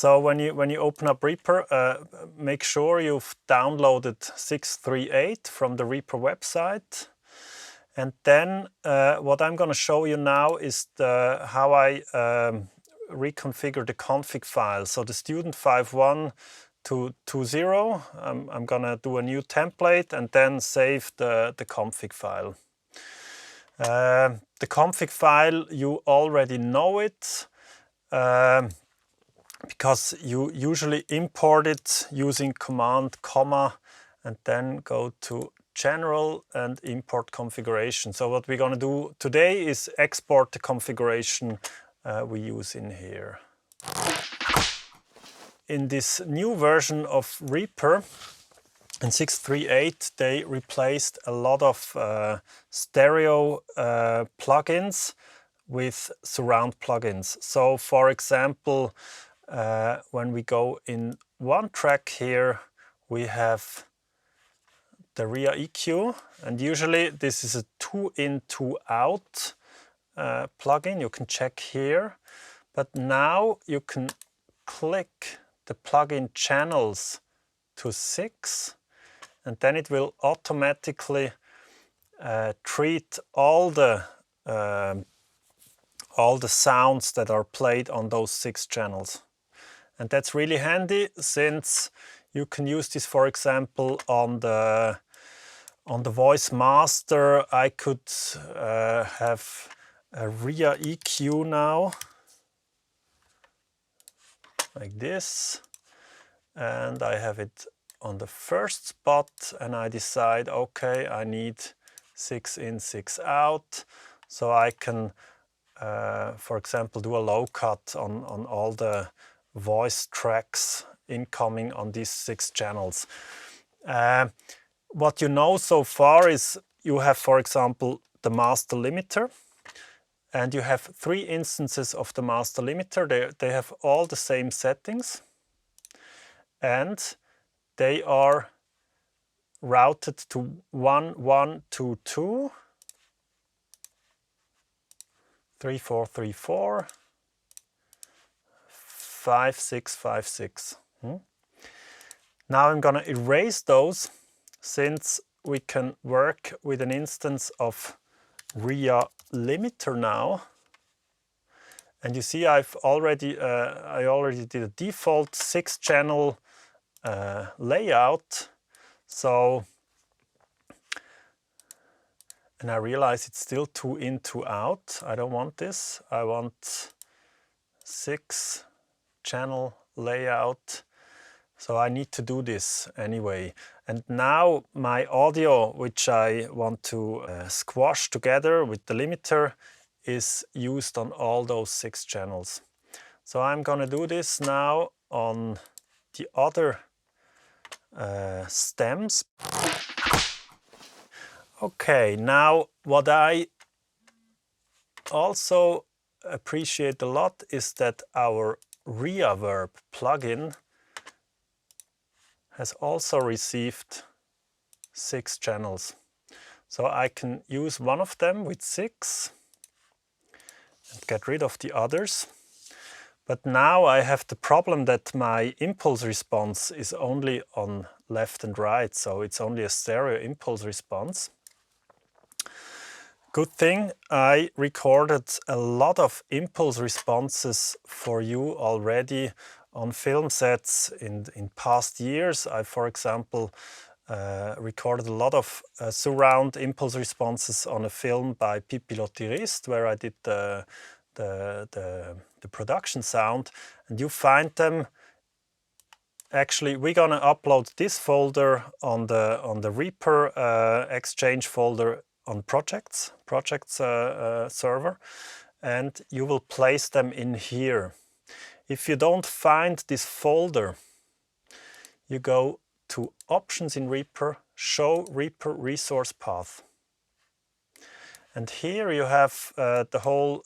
So when you open up Reaper, make sure you've downloaded 638 from the Reaper website. And then what I'm going to show you now is how I reconfigure the config file. So the student 5.1 to 2.0, I'm going to do a new template and then save the config file. The config file, you already know it because you usually import it using command comma and then go to General and import configuration. So what we're going to do today is export the configuration we use in here. In this new version of Reaper, in 6.3.8, they replaced a lot of stereo plugins with surround plugins. So for example, when we go in one track here, we have the RIA EQ, and usually this is a 2-in, 2-out plugin. You can check here, but now you can click the plugin channels to 6, and then it will automatically treat all the sounds that are played on those 6 channels. And that's really handy, since you can use this, for example, on the voice master. I could have a RIA EQ now, like this, and I have it on the first spot, and I decide, okay, I need 6-in, 6-out, so I can, for example, do a low cut on all the voice tracks incoming on these 6 channels. What you know so far is you have, for example, the master limiter, and you have 3 instances of the master limiter. They have all the same settings, and they are routed to 1, 1, 2, 2, 3, 4, 3, 4, 5, 6, 5, 6. Now I'm going to erase those, since we can work with an instance of RIA limiter now. And you see, I already did a default 6-channel layout. So, and I realize it's still 2-in, 2-out. I don't want this. I want 6-channel layout. So I need to do this anyway. And now my audio, which I want to squash together with the limiter, is used on all those 6 channels. So I'm going to do this now on the other stems. Okay, now what I also appreciate a lot is that our reverb plugin has also received 6 channels. So I can use one of them with 6 and get rid of the others. But now I have the problem that my impulse response is only on left and right, so it's only a stereo impulse response. Good thing I recorded a lot of impulse responses for you already on film sets in past years. I, for example, recorded a lot of surround impulse responses on a film by Pippi Lottirist, where I did the production sound, and you find them. Actually, we're gonna upload this folder on the Reaper Exchange folder on projects server, and you will place them in here. If you don't find this folder, you go to Options in Reaper, Show Reaper Resource Path. And here you have the whole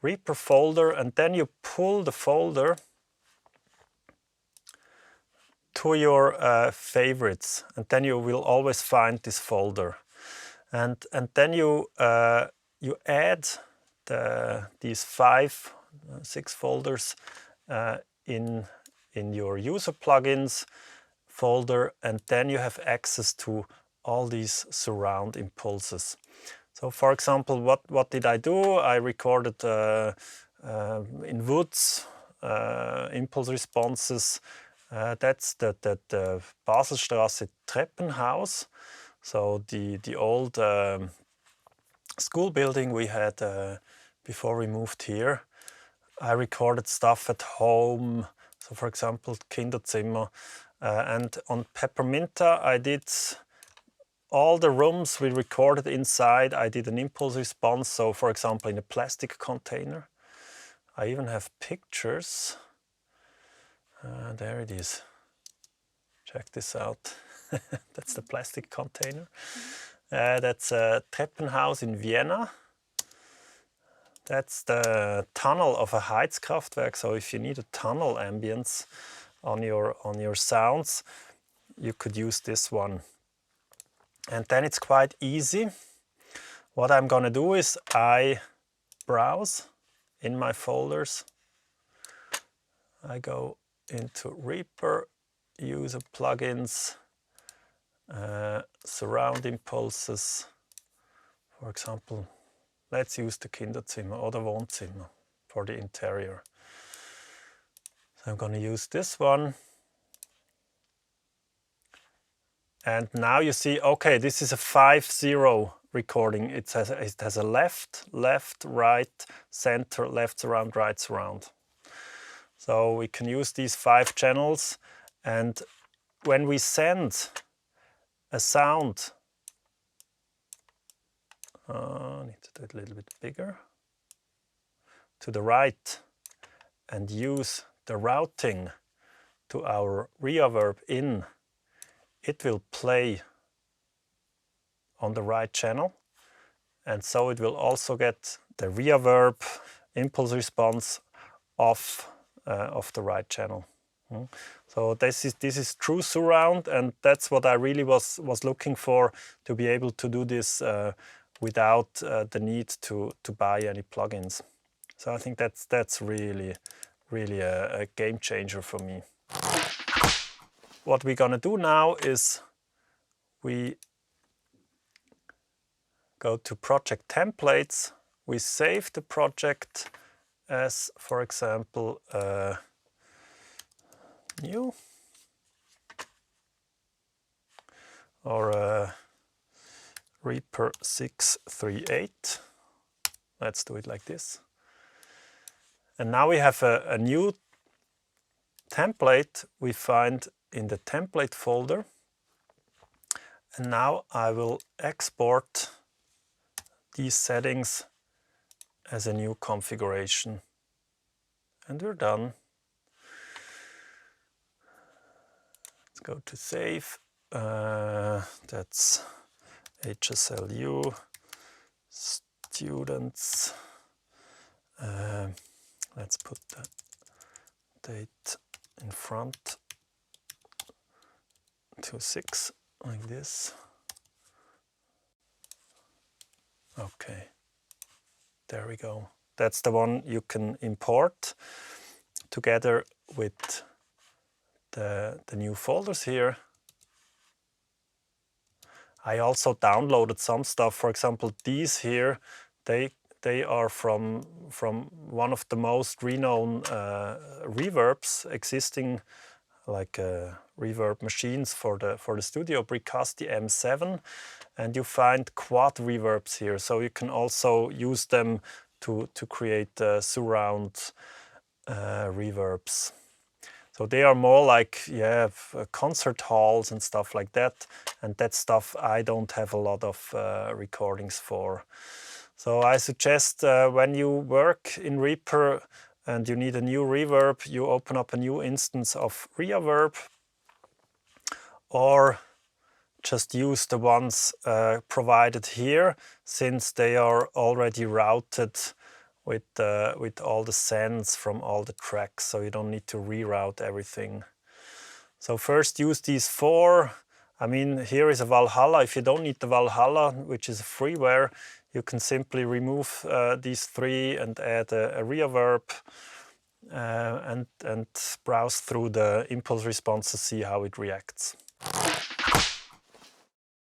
Reaper folder, and then you pull the folder to your favorites, and then you will always find this folder. And then you add these 6 folders in your user plugins folder, and then you have access to all these surround impulses. So for example, what did I do? I recorded in Woods impulse responses. That's the Baselstraße Treppenhaus. So the old school building we had before we moved here. I recorded stuff at home. So for example, Kinderzimmer. And on Pepperminta, I did all the rooms we recorded inside. I did an impulse response. So for example, in a plastic container. I even have pictures. There it is. Check this out. That's the plastic container. That's a Treppenhaus in Vienna. That's the tunnel of a Heizkraftwerk. So if you need a tunnel ambience on your sounds, you could use this one. And then it's quite easy. What I'm gonna do is I browse in my folders. I go into Reaper, user plugins, surround impulses. For example, let's use the Kinderzimmer or the Wohnzimmer for the interior. So I'm going to use this one. And now you see, okay, this is a 5-0 recording. It has a left, right, center, left surround, right surround. So we can use these 5 channels, and when we send a sound, I need to do it a little bit bigger, to the right, and use the routing to our reverb in, it will play on the right channel, and so it will also get the reverb impulse response of the right channel. So this is true surround, and that's what I really was looking for, to be able to do this without the need to buy any plugins. So I think that's really a game changer for me. What we're gonna do now is we go to project templates. We save the project as, for example, new or Reaper 638. Let's do it like this. And now we have a new template we find in the template folder. And now I will export these settings as a new configuration. And we're done. Let's go to save. That's HSLU, students. Let's put the date in front, 26, like this. Okay, there we go. That's the one you can import together with the new folders here. I also downloaded some stuff. For example, these here, they are from one of the most renowned reverbs existing, like reverb machines for the studio, Bricasti M7, and you find quad reverbs here. So you can also use them to create surround reverbs. So they are more like, yeah, concert halls and stuff like that. And that stuff I don't have a lot of recordings for. So I suggest when you work in Reaper and you need a new reverb, you open up a new instance of reverb, or just use the ones provided here, since they are already routed with all the sends from all the tracks, so you don't need to reroute everything. So first use these 4. I mean, here is a Valhalla. If you don't need the Valhalla, which is a freeware, you can simply remove these 3 and add a reverb. and browse through the impulse response to see how it reacts.